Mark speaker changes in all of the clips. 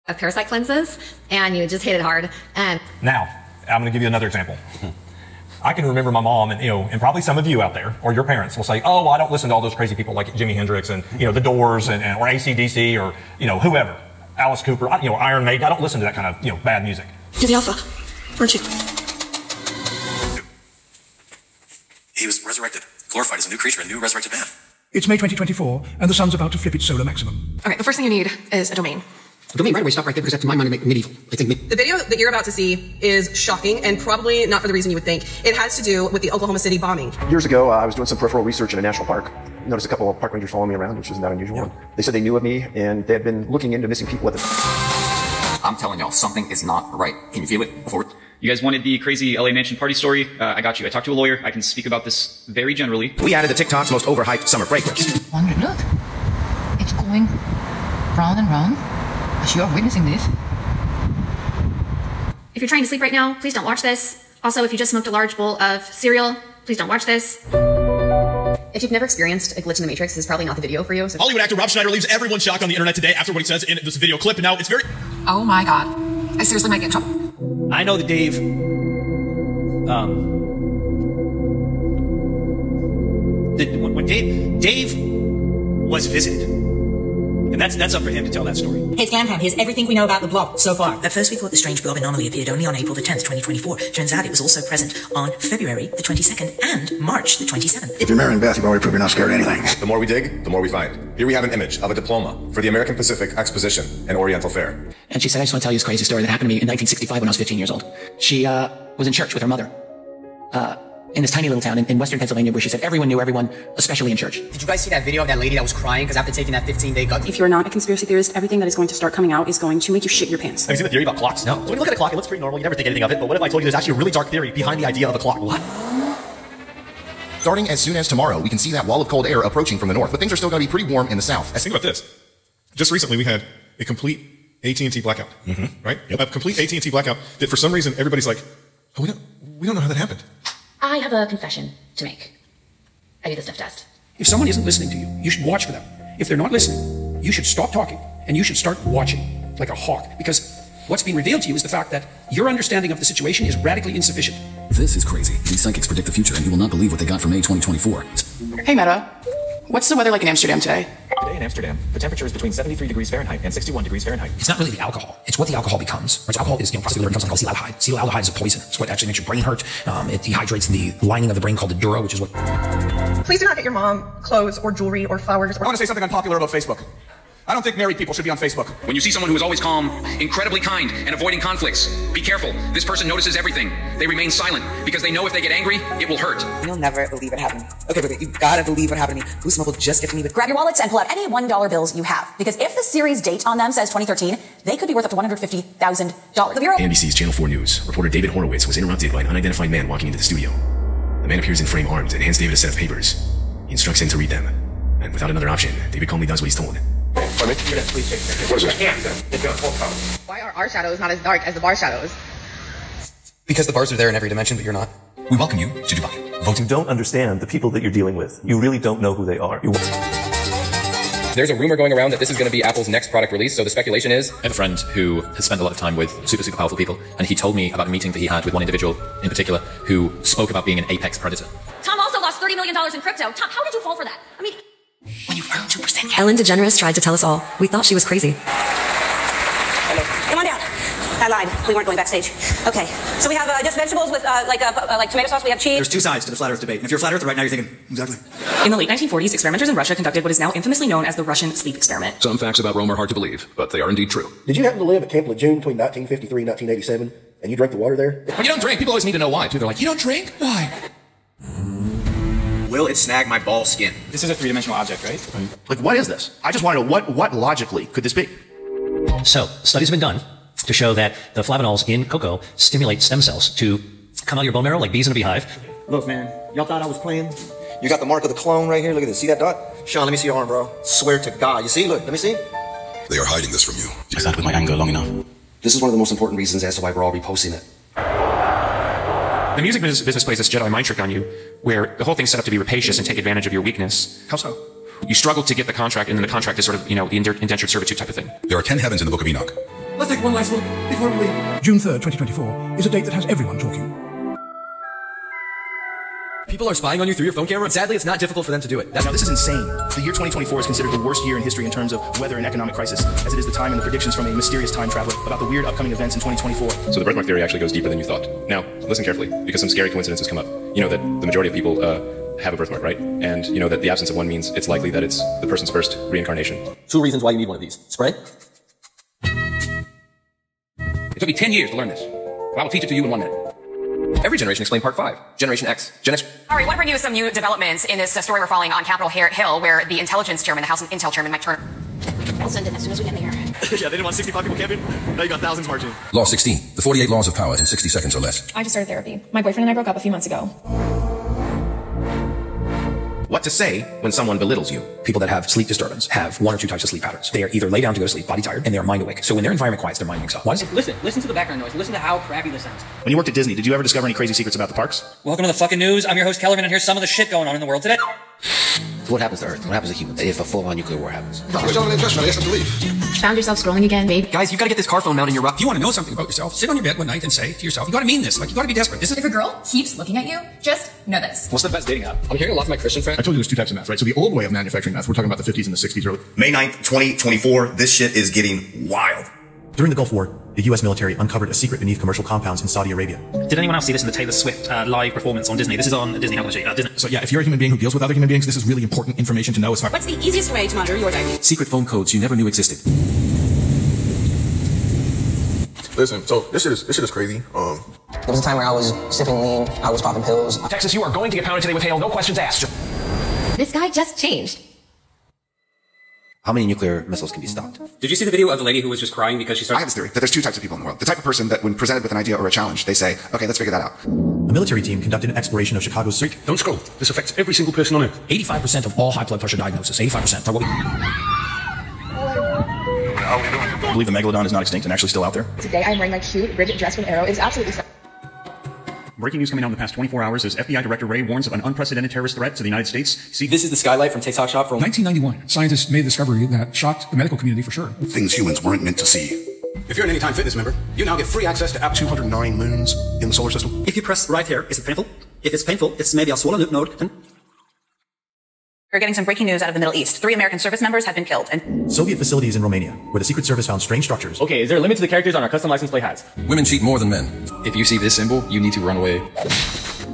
Speaker 1: of parasite cleanses, and you just hit it hard. And
Speaker 2: now, I'm going to give you another example. I can remember my mom, and and probably some of you out there, or your parents will say, "Oh, well, I don't listen to all those crazy people like Jimi Hendrix and the Doors and or AC/DC or whoever, Alice Cooper, Iron Maiden. I don't listen to that kind of bad music."
Speaker 3: You're the alpha, weren't you?
Speaker 4: He was resurrected, glorified as a new creature, a new resurrected man.
Speaker 5: It's May 2024, and the sun's about to flip its solar maximum.
Speaker 3: Okay, the first thing you need is a domain.
Speaker 6: Domain right away, stop right there, because that's, to my mind, medieval. I think
Speaker 7: the video that you're about to see is shocking, and probably not for the reason you would think. It has to do with the Oklahoma City bombing.
Speaker 8: Years ago, I was doing some peripheral research in a national park. Noticed a couple of park rangers following me around, which isn't that unusual. Yeah. They said they knew of me, and they had been looking into missing people at the...
Speaker 6: I'm telling y'all, something is not right. Can you feel it before?
Speaker 9: You guys wanted the crazy LA mansion party story? I got you. I talked to a lawyer. I can speak about this very generally.
Speaker 4: We added the TikTok's most overhyped summer fragrance.
Speaker 10: Look, it's going round and round as you are witnessing this.
Speaker 1: if you're trying to sleep right now, please don't watch this. Also, if you just smoked a large bowl of cereal, please don't watch this.
Speaker 7: If you've never experienced a glitch in the Matrix, this is probably not the video for you. So
Speaker 11: Hollywood actor Rob Schneider leaves everyone shocked on the internet today after what he says in this video clip. And now it's very...
Speaker 3: Oh my God. I seriously might get in trouble.
Speaker 12: I know that Dave, when Dave was visited, and that's up for him to tell that story.
Speaker 13: Hey, Scamham, here's everything we know about the blob so far. At first we thought the strange blob anomaly appeared only on April the 10th, 2024. Turns out it was also present on February the 22nd and March the 27th.
Speaker 14: If you're Mary and Beth, you've already proved you're not scared of anything.
Speaker 15: The more we dig, the more we find. Here we have an image of a diploma for the American Pacific Exposition and Oriental Fair.
Speaker 6: And she said, I just want to tell you this crazy story that happened to me in 1965 when I was 15 years old. She was in church with her mother in this tiny little town in western Pennsylvania where she said everyone knew everyone, especially in church.
Speaker 12: Did you guys see that video of that lady that was crying because after taking that 15-day gut?
Speaker 16: If you're not a conspiracy theorist, everything that is going to start coming out is going to make you shit your pants.
Speaker 11: Have you seen the theory about clocks?
Speaker 12: No.
Speaker 11: So when you look at a clock, it looks pretty normal. You never think anything of it. But what if I told you there's actually a really dark theory behind the idea of a clock? What?
Speaker 15: Starting as soon as tomorrow, we can see that wall of cold air approaching from the north, but things are still going to be pretty warm in the south.
Speaker 11: Think about this. Just recently, we had a complete AT&T blackout, right? Yep. A complete AT&T blackout that for some reason everybody's like, oh, we don't know how that happened.
Speaker 1: I have a confession to make. I do the sniff test.
Speaker 5: If someone isn't listening to you, you should watch for them. If they're not listening, you should stop talking and you should start watching like a hawk, because what's been revealed to you is the fact that your understanding of the situation is radically insufficient.
Speaker 17: This is crazy. These psychics predict the future and you will not believe what they got for May 2024.
Speaker 3: Hey Meta, what's the weather like in Amsterdam today?
Speaker 4: Today in Amsterdam, the temperature is between 73 degrees Fahrenheit and 61 degrees Fahrenheit.
Speaker 6: It's not really the alcohol. It's what the alcohol becomes. Right? So alcohol is, possibly becomes something called acetaldehyde. Acetaldehyde is a poison. It's what actually makes your brain hurt. It dehydrates the lining of the brain called the dura, which is what...
Speaker 7: Please do not get your mom clothes or jewelry or flowers.
Speaker 4: I want to say something unpopular about Facebook. I don't think married people should be on Facebook.
Speaker 18: When you see someone who is always calm, incredibly kind, and avoiding conflicts, be careful. This person notices everything. They remain silent because they know if they get angry, it will hurt.
Speaker 13: You'll never believe what happened. Okay, you gotta believe what happened to me. Who Smoke will just get to me with...
Speaker 19: Grab your wallets and pull out any $1 bills you have, because if the series date on them says 2013, they could be worth up to $150,000. The Bureau...
Speaker 17: NBC's Channel 4 News. Reporter David Horowitz was interrupted by an unidentified man walking into the studio. The man appears in frame armed and hands David a set of papers. He instructs him to read them. And without another option, David calmly does what he's told.
Speaker 15: What is it?
Speaker 7: Why are our shadows not as dark as the bar shadows?
Speaker 4: Because the bars are there in every dimension, but you're not. We welcome you to Dubai.
Speaker 2: Vote. You don't understand the people that you're dealing with. You really don't know who they are.
Speaker 9: There's a rumor going around that this is going to be Apple's next product release, so the speculation is... I have a friend who has spent a lot of time with super powerful people, and he told me about a meeting that he had with one individual in particular who spoke about being an apex predator.
Speaker 1: Tom also lost $30 million in crypto. Tom, how did you fall for that? I mean...
Speaker 13: When you've earned 2%.
Speaker 19: Ellen DeGeneres tried to tell us all. We thought she was crazy.
Speaker 13: Hello. Come on down. I lied. We weren't going backstage. Okay. So we have just vegetables with like tomato sauce. We have cheese.
Speaker 12: There's two sides to the flat earth debate. And if you're a flat earther right now, you're thinking, exactly.
Speaker 3: In the late 1940s, experimenters in Russia conducted what is now infamously known as the Russian sleep experiment.
Speaker 17: Some facts about Rome are hard to believe, but they are indeed true.
Speaker 8: Did you happen to live at Camp Lejeune between 1953 and 1987, and you drank the water there?
Speaker 4: When you don't drink, people always need to know why, too. They're like, you don't drink? Why? Will it snag my ball skin?
Speaker 12: This is a three-dimensional object, right?
Speaker 11: Like, what is this? I just want to know what logically could this be?
Speaker 12: So, studies have been done to show that the flavonols in cocoa stimulate stem cells to come out of your bone marrow like bees in a beehive. Look, man, y'all thought I was playing?
Speaker 4: You got the mark of the clone right here. Look at this. See that dot? Sean, let me see your arm, bro. Swear to God. You see? Look, let me see.
Speaker 17: They are hiding this from you. I sat with my anger long enough.
Speaker 4: This is one of the most important reasons as to why we're all reposting it.
Speaker 9: The music business plays this Jedi mind trick on you, where the whole thing's set up to be rapacious and take advantage of your weakness.
Speaker 11: How so?
Speaker 9: You struggle to get the contract, and then the contract is sort of, the indentured servitude type of thing.
Speaker 17: There are 10 heavens in the Book of Enoch.
Speaker 5: Let's take one last look before we leave. June 3rd, 2024 is a date that has everyone talking.
Speaker 20: People are spying on you through your phone camera? Sadly, it's not difficult for them to do it.
Speaker 15: Now, this is insane. The year 2024 is considered the worst year in history in terms of weather and economic crisis, as it is the time and the predictions from a mysterious time traveler about the weird upcoming events in 2024.
Speaker 9: So the birthmark theory actually goes deeper than you thought. Now, listen carefully, because some scary coincidences come up. You know that the majority of people have a birthmark, right? And you know that the absence of one means it's likely that it's the person's first reincarnation.
Speaker 20: 2 reasons why you need one of these. Spray.
Speaker 18: It took me 10 years to learn this. Well, I will teach it to you in 1 minute.
Speaker 9: Every generation explained part 5. Generation X. Gen X.
Speaker 3: All right, I want to bring you some new developments in this story we're following on Capitol Hill, where the intelligence chairman, the House Intel chairman, Mike Turner.
Speaker 19: I'll send it as soon as we get in here.
Speaker 20: Yeah, they didn't want 65 people camping. Now you got thousands marching.
Speaker 21: Law 16. The 48 laws of power in 60 seconds or less.
Speaker 16: I just started therapy. My boyfriend and I broke up a few months ago.
Speaker 20: What to say when someone belittles you? People that have sleep disturbance have 1 or 2 types of sleep patterns. They are either lay down to go to sleep, body tired, and they are mind awake. So when their environment quiets, their mind wakes up. What?
Speaker 12: Listen to the background noise. Listen to how crappy this sounds.
Speaker 15: When you worked at Disney, did you ever discover any crazy secrets about the parks?
Speaker 12: Welcome to the fucking news. I'm your host, Kellerman, and here's some of the shit going on in the world today.
Speaker 20: So what happens to Earth? What happens to humans if a full-on nuclear war happens?
Speaker 3: Found yourself scrolling again, babe?
Speaker 20: Guys, you've got to get this car phone mounted in your rock. If you want to know something about yourself, sit on your bed one night and say to yourself, you got to mean this. Like, you got to be desperate. This is.
Speaker 16: If a girl keeps looking at you, just know this.
Speaker 9: What's the best dating app? I'm hearing a lot from my Christian friends.
Speaker 15: I told you there's 2 types of math, right? So the old way of manufacturing math, we're talking about the 50s and the 60s early.
Speaker 22: May 9th, 2024, this shit is getting wild.
Speaker 23: During the Gulf War, the U.S. military uncovered a secret beneath commercial compounds in Saudi Arabia.
Speaker 12: Did anyone else see this in the Taylor Swift live performance on Disney? This is on Disney. Disney.
Speaker 15: So yeah, if you're a human being who deals with other human beings, this is really important information to know as far.
Speaker 7: What's the easiest way to monitor your diabetes?
Speaker 20: Secret phone codes you never knew existed.
Speaker 22: Listen, so this shit is crazy.
Speaker 13: There was a time where I was sipping lean, I was popping pills.
Speaker 20: Texas, you are going to get pounded today with hail, no questions asked.
Speaker 3: This guy just changed.
Speaker 20: How many nuclear missiles can be stopped?
Speaker 18: Did you see the video of the lady who was just crying because she
Speaker 15: I
Speaker 18: started?
Speaker 15: have this theory that there's 2 types of people in the world. The type of person that when presented with an idea or a challenge, they say, okay, let's figure that out.
Speaker 23: A military team conducted an exploration of Chicago's street.
Speaker 5: Don't scroll. This affects every single person on Earth.
Speaker 20: 85% of all high blood pressure diagnosis, 85% are what we...
Speaker 15: I believe the megalodon is not extinct and actually still out there.
Speaker 16: Today I'm wearing my cute Bridget dress from Arrow. It is absolutely stunning.
Speaker 5: Breaking news coming out in the past 24 hours as FBI Director Wray warns of an unprecedented terrorist threat to the United States. See,
Speaker 18: This is the skylight from TikTok Shop from
Speaker 5: 1991. Scientists made a discovery that shocked the medical community for sure.
Speaker 14: Things humans weren't meant to see.
Speaker 5: If you're an Anytime Fitness member, you now get free access to
Speaker 14: 209 moons in the solar system.
Speaker 12: If you press right here, is it painful? If it's painful, it's maybe a swollen lymph node. And
Speaker 19: We're getting some breaking news out of the Middle East. 3 American service members have been killed. And
Speaker 23: Soviet facilities in Romania, where the Secret Service found strange structures.
Speaker 18: Okay, is there a limit to the characters on our custom license plate hats?
Speaker 21: Women cheat more than men.
Speaker 9: If you see this symbol, you need to run away.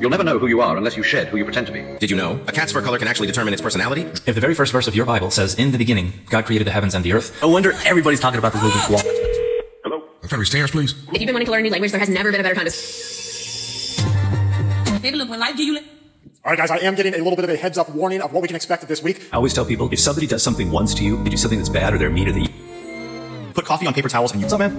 Speaker 18: You'll never know who you are unless you shed who you pretend to be.
Speaker 20: Did you know a cat's fur color can actually determine its personality?
Speaker 9: If the very first verse of your Bible says, "In the beginning, God created the heavens and the earth,"
Speaker 12: no wonder everybody's talking about this movie.
Speaker 14: Hello? Octavia, stairs, please.
Speaker 3: If you've been wanting to learn a new language, there has never been a better time to...
Speaker 13: Baby, look, when life give you...
Speaker 5: All right, guys, I am getting a little bit of a heads-up warning of what we can expect this week.
Speaker 12: I always tell people, if somebody does something once to you, they do something that's bad or they're mean or they...
Speaker 15: Put coffee on paper towels and you... What's up, man?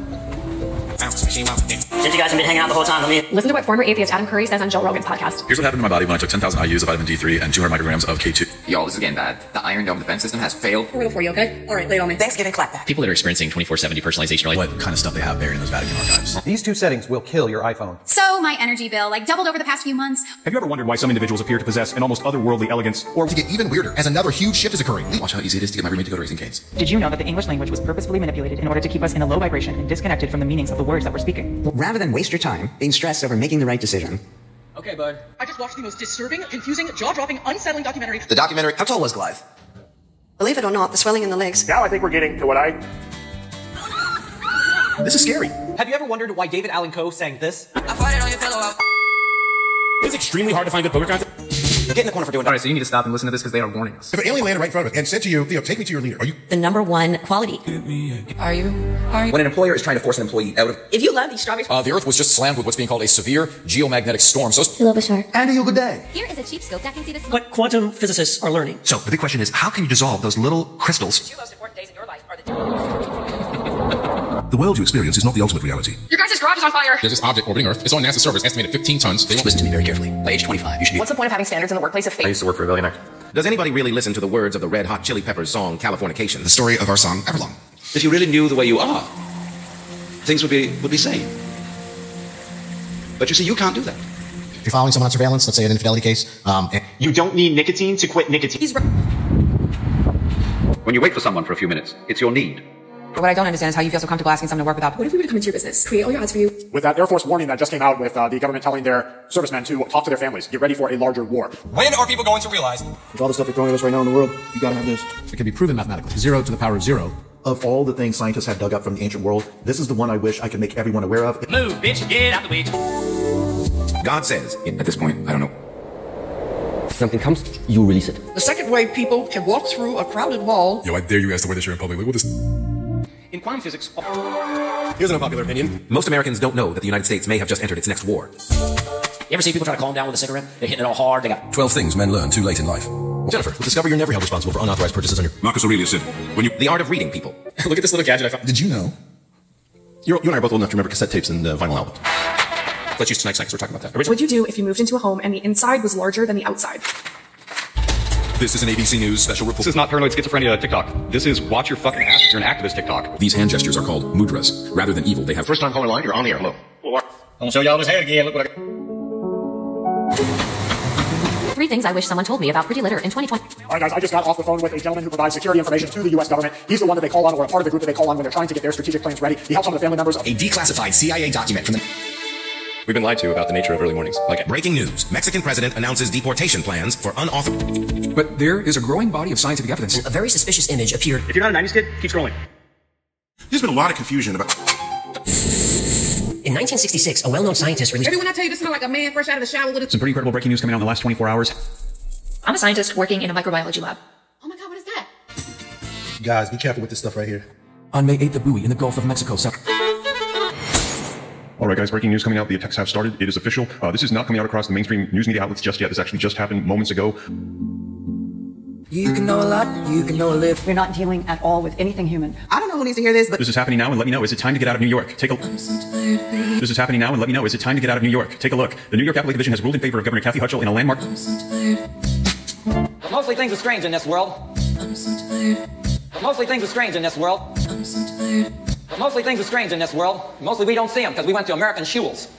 Speaker 13: Since you guys have been hanging out the whole time, let me...
Speaker 16: Listen to what former atheist Adam Curry says on Joe Rogan's podcast.
Speaker 21: Here's what happened to my body when I took 10,000 IUs of vitamin D3 and 200 micrograms of K2.
Speaker 18: Y'all, this is getting bad. The Iron Dome defense system has failed.
Speaker 7: We're for you, okay? All right, lay it on me.
Speaker 13: Thanksgiving clapback.
Speaker 9: People that are experiencing 24/7 depersonalization are like,
Speaker 21: What kind of stuff they have buried in those Vatican archives?
Speaker 24: These 2 settings will kill your iPhone.
Speaker 1: So my energy bill doubled over the past few months.
Speaker 5: Have you ever wondered why some individuals appear to possess an almost otherworldly elegance? Or
Speaker 15: to get even weirder, as another huge shift is occurring.
Speaker 21: Watch how easy it is to get my roommate to go to Raising Cane's.
Speaker 3: Did you know that the English language was purposefully manipulated in order to keep us in a low vibration and disconnected from the meanings of the words that we're speaking?
Speaker 13: Rather than waste your time being stressed over making the right decision.
Speaker 18: Okay, bud.
Speaker 7: I just watched the most disturbing, confusing, jaw-dropping, unsettling documentary.
Speaker 20: The documentary... How tall was Goliath?
Speaker 13: Believe it or not, the swelling in the legs.
Speaker 5: Now I think we're getting to what I...
Speaker 15: This is scary.
Speaker 12: Have you ever wondered why David Allan Coe sang this?
Speaker 13: I find it on your pillow.
Speaker 5: It's extremely hard to find good poker content.
Speaker 20: Get in the corner for doing that.
Speaker 9: all right, so you need to stop and listen to this because they are warning us.
Speaker 15: If an alien landed right in front of us and said to you, take me to your leader, are you...
Speaker 19: the #1 quality.
Speaker 13: Are you?
Speaker 20: When an employer is trying to force an employee out of...
Speaker 19: If you love these strawberries...
Speaker 21: The Earth was just slammed with what's being called a severe geomagnetic storm. So...
Speaker 19: Hello, Bashar.
Speaker 15: Andy, good day.
Speaker 1: Here is a cheap scope that can see this.
Speaker 12: What quantum physicists are learning.
Speaker 15: So, the big question is, how can you dissolve those little crystals?
Speaker 3: The 2 most important days in your life are the...
Speaker 14: The world you experience is not the ultimate reality.
Speaker 3: Your guys' garage is on fire!
Speaker 9: There's this object orbiting Earth. It's on NASA's servers, estimated 15 tons. They won't
Speaker 20: Listen to me very carefully. By age 25, you should be...
Speaker 3: What's the point of having standards in the workplace if
Speaker 9: I
Speaker 3: fate?
Speaker 9: used to work for a billionaire.
Speaker 20: Does anybody really listen to the words of the Red Hot Chili Peppers song, Californication?
Speaker 15: The story of our song, Everlong.
Speaker 18: If you really knew the way you are, things would be sane. But you see, you can't do that.
Speaker 4: If you're following someone on surveillance, let's say an infidelity case,
Speaker 18: You don't need nicotine to quit nicotine. When you wait for someone for a few minutes, it's your need.
Speaker 3: What I don't understand is how you feel so comfortable asking someone to work without.
Speaker 16: What if we were to come into your business, create all your ads for you?
Speaker 2: With that Air Force warning that just came out with the government telling their servicemen to talk to their families, get ready for a larger war.
Speaker 18: When are people going to realize?
Speaker 4: With all the stuff they're throwing at us right now in the world, you gotta have this.
Speaker 23: It can be proven mathematically. 0 to the power of 0. Of all the things scientists have dug up from the ancient world, this is the one I wish I could make everyone aware of.
Speaker 18: Move, bitch, get out the way.
Speaker 22: God says.
Speaker 21: At this point, I don't know.
Speaker 6: Something comes, you release it.
Speaker 8: The second way people can walk through a crowded mall.
Speaker 14: Yo, I dare you guys to wear this shirt in public. Look at this.
Speaker 18: In quantum physics.
Speaker 23: Here's an unpopular opinion. Most Americans don't know that the United States may have just entered its next war.
Speaker 6: You ever see people try to calm down with a cigarette? They're hitting it all hard. They got
Speaker 14: 12 things men learn too late in life.
Speaker 23: Jennifer, we'll discover you're never held responsible for unauthorized purchases on your...
Speaker 14: Marcus Aurelius said, when you...
Speaker 22: The art of reading people.
Speaker 9: Look at this little gadget I found.
Speaker 14: Did you know?
Speaker 23: You and I are both old enough to remember cassette tapes and vinyl albums.
Speaker 9: Let's use tonight's night because we're talking about that.
Speaker 16: What would you do if you moved into a home and the inside was larger than the outside?
Speaker 14: This is an ABC News special report.
Speaker 10: This is not paranoid schizophrenia TikTok. This is watch your fucking ass if you're an activist TikTok.
Speaker 14: These hand gestures are called mudras. Rather than evil, they have...
Speaker 22: First time calling line, you're on the air. Hello.
Speaker 8: I'm gonna show y'all this head again. Look what I...
Speaker 1: 3 things I wish someone told me about Pretty Litter in 2020.
Speaker 2: All right, guys, I just got off the phone with a gentleman who provides security information to the U.S. government. He's the one that they call on, or a part of the group that they call on when they're trying to get their strategic plans ready. He helps some of the family members of...
Speaker 22: A declassified CIA document from the...
Speaker 9: We've been lied to about the nature of early mornings. Like
Speaker 22: Breaking news. Mexican president announces deportation plans for unauthorized...
Speaker 20: But there is a growing body of scientific evidence.
Speaker 13: A very suspicious image appeared.
Speaker 15: If you're not a 90s kid, keep scrolling.
Speaker 22: There's been a lot of confusion about...
Speaker 13: In 1966, a well-known scientist released...
Speaker 8: Everyone I tell you this smell like a man fresh out of the shower with a...
Speaker 2: Some pretty incredible breaking news coming out in the last 24 hours.
Speaker 1: I'm a scientist working in a microbiology lab.
Speaker 8: Oh my god, what is that?
Speaker 23: Guys, be careful with this stuff right here.
Speaker 20: On May 8th, the buoy in the Gulf of Mexico.
Speaker 11: All right, guys, breaking news coming out. The attacks have started. It is official. This is not coming out across the mainstream news media outlets just yet. This actually just happened moments ago.
Speaker 13: You can know a lot, you can know a little.
Speaker 16: We're not dealing at all with anything human.
Speaker 7: I don't know who needs to hear this, but...
Speaker 2: This is happening now, and let me know. Is it time to get out of New York? Take a... This is happening now, and let me know. Is it time to get out of New York? Take a look. The New York Appellate Division has ruled in favor of Governor Kathy Hochul in a landmark...
Speaker 6: But mostly things are strange in this world. But mostly things are strange in this world. But mostly things are strange in this world. Mostly we don't see them because we went to American shuls.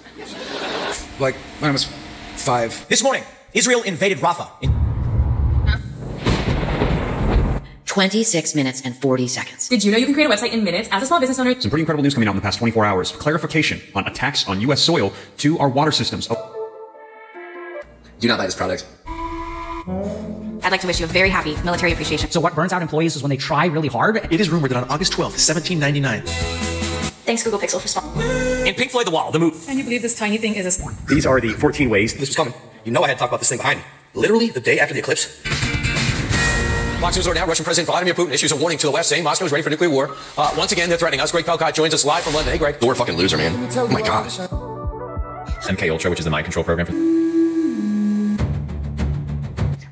Speaker 20: Like, when I was 5.
Speaker 13: This morning, Israel invaded Rafah.
Speaker 1: 26 minutes and 40 seconds.
Speaker 16: Did you know you can create a website in minutes as a small business owner?
Speaker 2: Some pretty incredible news coming out in the past 24 hours. Clarification on attacks on U.S. soil to our water systems.
Speaker 20: Do you not buy this product?
Speaker 1: I'd like to wish you a very happy Military Appreciation.
Speaker 6: So what burns out employees is when they try really hard.
Speaker 23: It is rumored that on August 12th, 1799...
Speaker 1: Thanks, Google Pixel, for sponsoring.
Speaker 13: In Pink Floyd The Wall, the movie.
Speaker 16: Can you believe this tiny thing is a spawn?
Speaker 23: These are the 14 ways... This was coming. You know I had to talk about this thing behind me. Literally, the day after the eclipse...
Speaker 21: Fox News right now, Russian President Vladimir Putin issues a warning to the West saying Moscow is ready for nuclear war. Once again, they're threatening us. Greg Pelcott joins us live from London. Hey, Greg.
Speaker 22: You're a fucking loser, man. Oh my god.
Speaker 9: MK Ultra, which is the mind control program.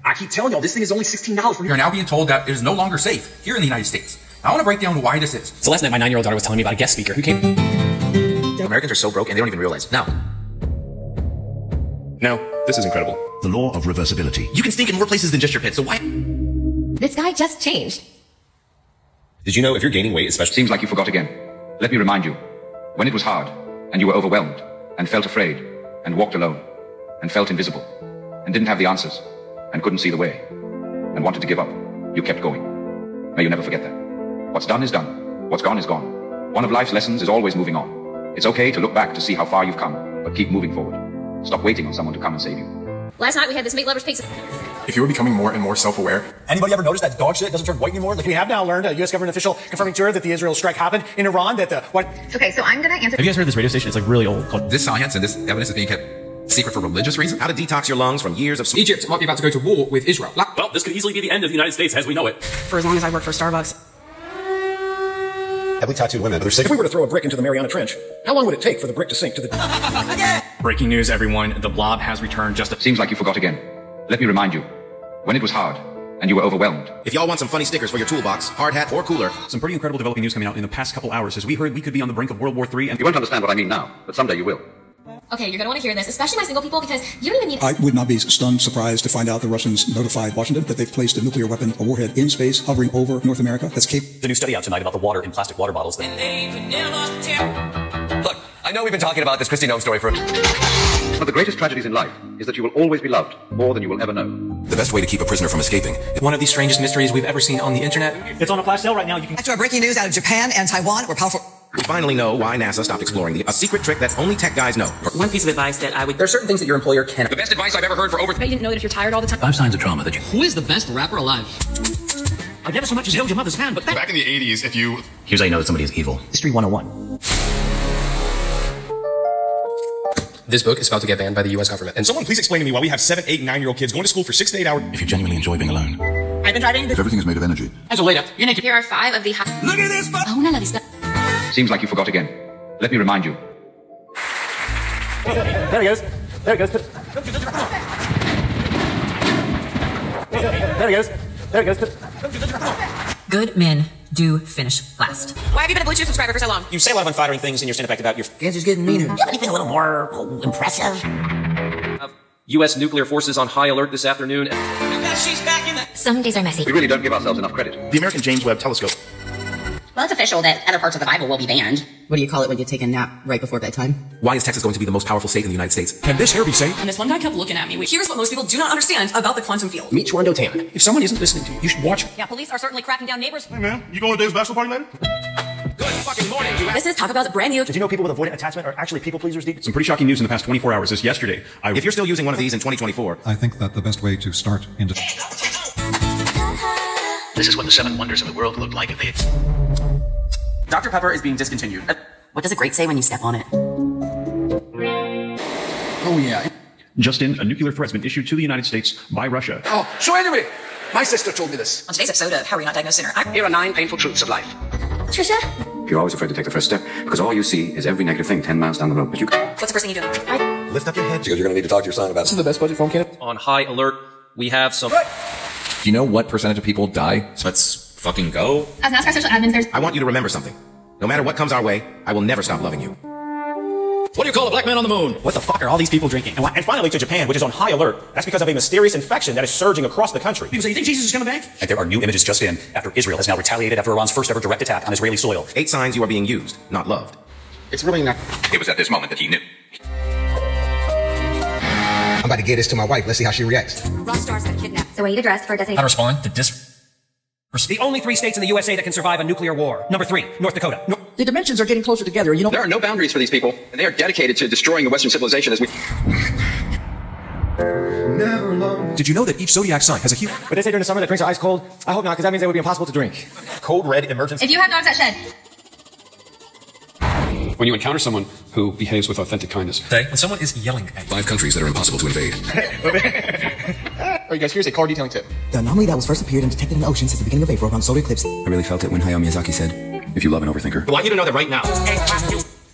Speaker 8: I keep telling y'all, this thing is only $16.
Speaker 20: We are now being told that it is no longer safe here in the United States. I want to break down why this is.
Speaker 6: So last night, my 9-year-old daughter was telling me about a guest speaker who came...
Speaker 23: Americans are so broke and they don't even realize it. Now,
Speaker 9: This is incredible.
Speaker 14: The law of reversibility.
Speaker 23: you can sneak in more places than just your pit, so why...
Speaker 1: This guy just changed.
Speaker 22: Did you know if you're gaining weight, especially...
Speaker 18: Seems like you forgot again. Let me remind you. When it was hard, and you were overwhelmed, and felt afraid, and walked alone, and felt invisible, and didn't have the answers, and couldn't see the way, and wanted to give up, you kept going. May you never forget that. What's done is done. What's gone is gone. One of life's lessons is always moving on. It's okay to look back to see how far you've come, but keep moving forward. Stop waiting on someone to come and save you.
Speaker 1: Last night we had this meat lovers pizza.
Speaker 11: If you were becoming more and more self-aware...
Speaker 23: Anybody ever noticed that dog shit doesn't turn white anymore? Like, we have now learned, a U.S. government official confirming to her that the Israel strike happened in Iran, that the... What?
Speaker 1: Okay, so I'm gonna answer...
Speaker 2: Have you guys heard this radio station? It's like really old. Called
Speaker 20: This science and this evidence is being kept secret for religious reasons.
Speaker 22: How to detox your lungs from years of...
Speaker 20: Egypt might be about to go to war with Israel.
Speaker 18: Well, this could easily be the end of the United States as we know it.
Speaker 16: For as long as I work for Starbucks.
Speaker 23: Heavily tattooed women. If we were to throw a brick into the Mariana Trench, how long would it take for the brick to sink to the...
Speaker 10: Breaking news, everyone. The blob has returned just a...
Speaker 18: Seems like you forgot again. Let me remind you. When it was hard, and you were overwhelmed.
Speaker 22: If y'all want some funny stickers for your toolbox, hard hat, or cooler...
Speaker 2: Some pretty incredible developing news coming out in the past couple hours as we heard we could be on the brink of World War III and...
Speaker 18: You won't understand what I mean now, but someday you will.
Speaker 1: Okay, you're gonna want to hear this, especially my single people, because you don't even need...
Speaker 25: I would not be stunned, surprised to find out the Russians notified Washington that they've placed a nuclear weapon, a warhead in space, hovering over North America. That's
Speaker 12: The new study out tonight about the water in plastic water bottles.
Speaker 21: Look, I know we've been talking about this Kristi Noem story for...
Speaker 18: One of the greatest tragedies in life is that you will always be loved more than you will ever know.
Speaker 22: The best way to keep a prisoner from escaping.
Speaker 21: One of the strangest mysteries we've ever seen on the internet.
Speaker 12: It's on a flash sale right now. You can.
Speaker 13: After our breaking news out of Japan and Taiwan, we're powerful.
Speaker 22: We finally know why NASA stopped exploring a secret trick that only tech guys know.
Speaker 13: One piece of advice that I would...
Speaker 20: There are certain things that your employer can.
Speaker 21: The best advice I've ever heard for over...
Speaker 16: You didn't know that if you're tired all the time.
Speaker 12: 5 signs of trauma that you.
Speaker 3: Who is the best rapper alive?
Speaker 12: I've never so much as held your mother's hand, but
Speaker 11: Back in the 80s, if you...
Speaker 12: Here's how you know that somebody is evil. History 101.
Speaker 9: This book is about to get banned by the U.S. government. And
Speaker 11: Someone please explain to me why we have 7, 8, and 9-year-old kids going to school for 6 to 8 hours.
Speaker 14: If you genuinely enjoy being alone.
Speaker 13: I've been driving...
Speaker 14: Everything is made of energy.
Speaker 3: As a later, you need to...
Speaker 1: Here are 5 of the...
Speaker 13: Look at this!
Speaker 18: Seems like you forgot again. Let me remind you.
Speaker 12: There he goes. There he goes. There he goes. There he goes.
Speaker 13: Good men do finish last.
Speaker 7: Why have you been a Blue Chew subscriber for so long?
Speaker 21: You say a lot of unflattering things in your stand-up act about your...
Speaker 13: Cancer's getting meaner. Do you have anything a little more impressive?
Speaker 9: U.S. nuclear forces on high alert this afternoon.
Speaker 13: She's back in the...
Speaker 1: Some days are messy.
Speaker 18: We really don't give ourselves enough credit.
Speaker 11: The American James Webb Telescope.
Speaker 13: Well, it's official that other parts of the Bible will be banned. What do you call it when you take a nap right before bedtime?
Speaker 20: Why is Texas going to be the most powerful state in the United States?
Speaker 11: Can this hair be safe?
Speaker 16: And this one guy kept looking at me.
Speaker 7: Here's what most people do not understand about the quantum field.
Speaker 20: Meet Chuando Tan.
Speaker 11: If someone isn't listening to you, you should watch it.
Speaker 16: Yeah, police are certainly cracking down neighbors.
Speaker 11: Hey man, you going to Dave's bachelor party later?
Speaker 21: Good fucking morning, you...
Speaker 7: This is Talk About's brand new...
Speaker 12: Did you know people with avoidant attachment are actually people pleasers, Deep?
Speaker 2: Some pretty shocking news in the past 24 hours. This yesterday,
Speaker 22: If you're still using one of these in 2024,
Speaker 14: I think that the best way to start into...
Speaker 12: This is what the 7 wonders of the world looked like if they had...
Speaker 20: Dr. Pepper is being discontinued.
Speaker 13: What does a grape say when you step on it?
Speaker 3: Oh, yeah.
Speaker 2: Just in, a nuclear threat's been issued to the United States by Russia.
Speaker 3: Oh, so anyway, my sister told me this.
Speaker 13: On today's episode of How Are We Not Diagnosed Sooner?
Speaker 3: Here are 9 painful truths of life.
Speaker 13: Trisha?
Speaker 18: You're always afraid to take the first step because all you see is every negative thing 10 miles down the road. But you
Speaker 13: What's the first thing you do?
Speaker 22: lift up your head.
Speaker 9: Because you're going to need to talk to your son about... This is the best budget phone candidate. On high alert, we have some... Do you know what percentage of people die? So let's fucking go.
Speaker 1: As NASCAR social admins, there's...
Speaker 22: I want you to remember something. No matter what comes our way, I will never stop loving you.
Speaker 3: What do you call a black man on the moon?
Speaker 12: What the fuck are all these people drinking? And finally to Japan, which is on high alert. That's because of a mysterious infection that is surging across the country.
Speaker 3: People say, you think Jesus is coming back?
Speaker 12: And there are new images just in after Israel has now retaliated after Iran's first ever direct attack on Israeli soil.
Speaker 22: 8 signs you are being used, not loved.
Speaker 3: It's really not...
Speaker 18: It was at this moment that he knew.
Speaker 8: I'm about to get this to my wife. Let's see how she reacts.
Speaker 1: Rock stars got kidnapped. So I need a dress for a destination.
Speaker 9: How to respond to
Speaker 12: The only 3 states in the USA that can survive a nuclear war. Number 3, North Dakota.
Speaker 8: The dimensions are getting closer together, you know.
Speaker 6: There are no boundaries for these people, and they are dedicated to destroying the Western civilization as we...
Speaker 20: Did you know that each zodiac sign has a hue?
Speaker 12: But they say during the summer that drinks are ice cold. I hope not, because that means they would be impossible to drink.
Speaker 20: Code red emergency.
Speaker 1: If you have dogs that shed.
Speaker 10: When you encounter someone who behaves with authentic kindness.
Speaker 9: When someone is yelling at you.
Speaker 22: 5 countries that are impossible to invade.
Speaker 11: Alright guys, here's a car detailing tip.
Speaker 13: The anomaly that was first appeared and detected in the ocean since the beginning of April around solar eclipse.
Speaker 22: I really felt it when Hayao Miyazaki said, if you love an overthinker.
Speaker 21: I want you to know that right now.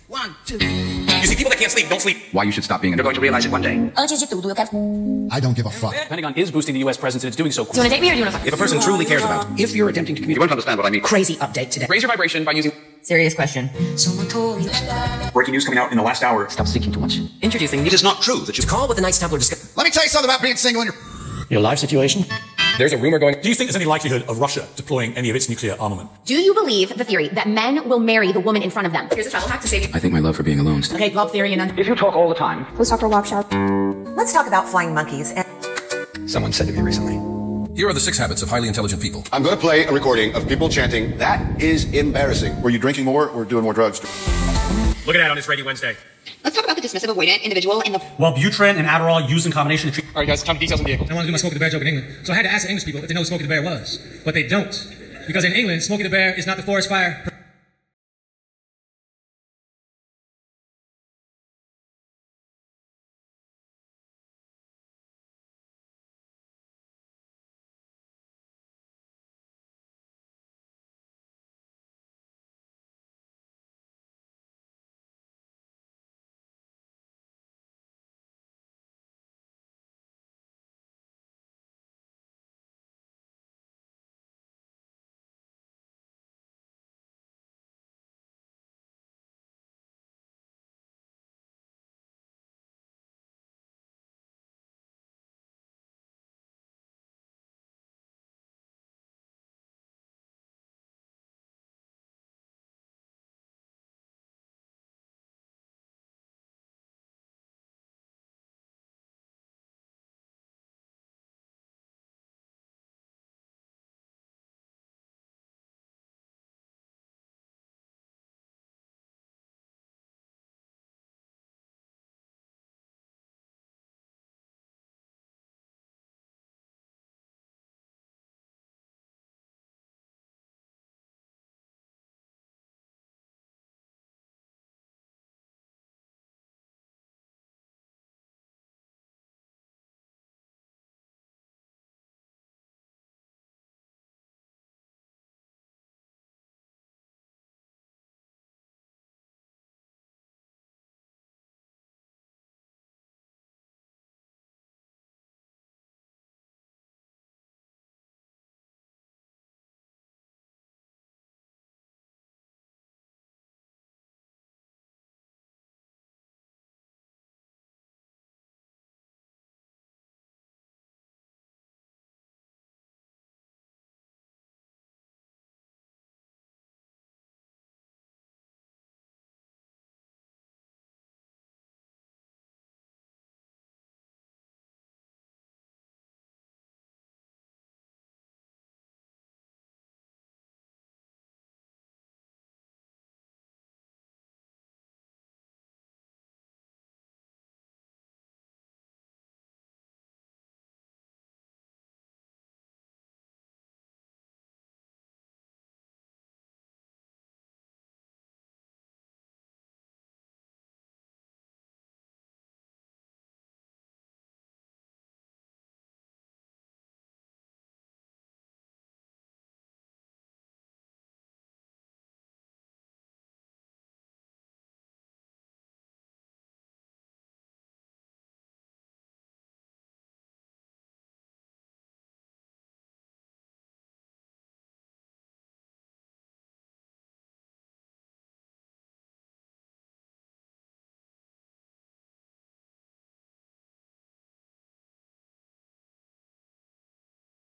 Speaker 8: 1, 2.
Speaker 21: You see, people that can't sleep don't sleep.
Speaker 18: Why you should stop being
Speaker 6: You're going to realize it one day.
Speaker 8: I don't give a fuck.
Speaker 12: Pentagon is boosting the US presence and it's doing so
Speaker 1: Do you want to date me or do you want to fuck?
Speaker 22: If a person truly cares about,
Speaker 3: If you're attempting to
Speaker 18: You
Speaker 3: communicate...
Speaker 18: won't understand what I mean.
Speaker 13: Crazy update today.
Speaker 6: Raise your vibration by using...
Speaker 13: Serious question. Someone told me.
Speaker 2: Breaking news coming out in the last hour.
Speaker 13: Stop speaking too much. Introducing
Speaker 22: it is not true that you
Speaker 13: call with the Knights Templar discuss.
Speaker 8: Let me tell you something about being single in
Speaker 12: Your life situation?
Speaker 9: There's a rumor going...
Speaker 12: Do you think there's any likelihood of Russia deploying any of its nuclear armament?
Speaker 1: Do you believe the theory that men will marry the woman in front of them?
Speaker 7: Here's a travel hack to save you.
Speaker 22: I think my love for being alone.
Speaker 13: Okay, blob theory and
Speaker 3: If you talk all the time...
Speaker 1: Let's talk for a walk, shall
Speaker 13: let's talk about flying monkeys.
Speaker 9: Someone said to me recently.
Speaker 22: Here are the 6 habits of highly intelligent people.
Speaker 14: I'm going to play a recording of people chanting, "That is embarrassing." Were you drinking more or doing more drugs?
Speaker 21: Look at that on this Radio Wednesday.
Speaker 13: Let's talk about the dismissive avoidant individual in the...
Speaker 12: Wellbutrin and Adderall used in combination to treat...
Speaker 11: Alright guys, time for details on the vehicle.
Speaker 5: I want to do my Smokey the Bear joke in England, so I had to ask the English people if they know who Smokey the Bear was. But they don't. Because in England, Smokey the Bear is not the forest fire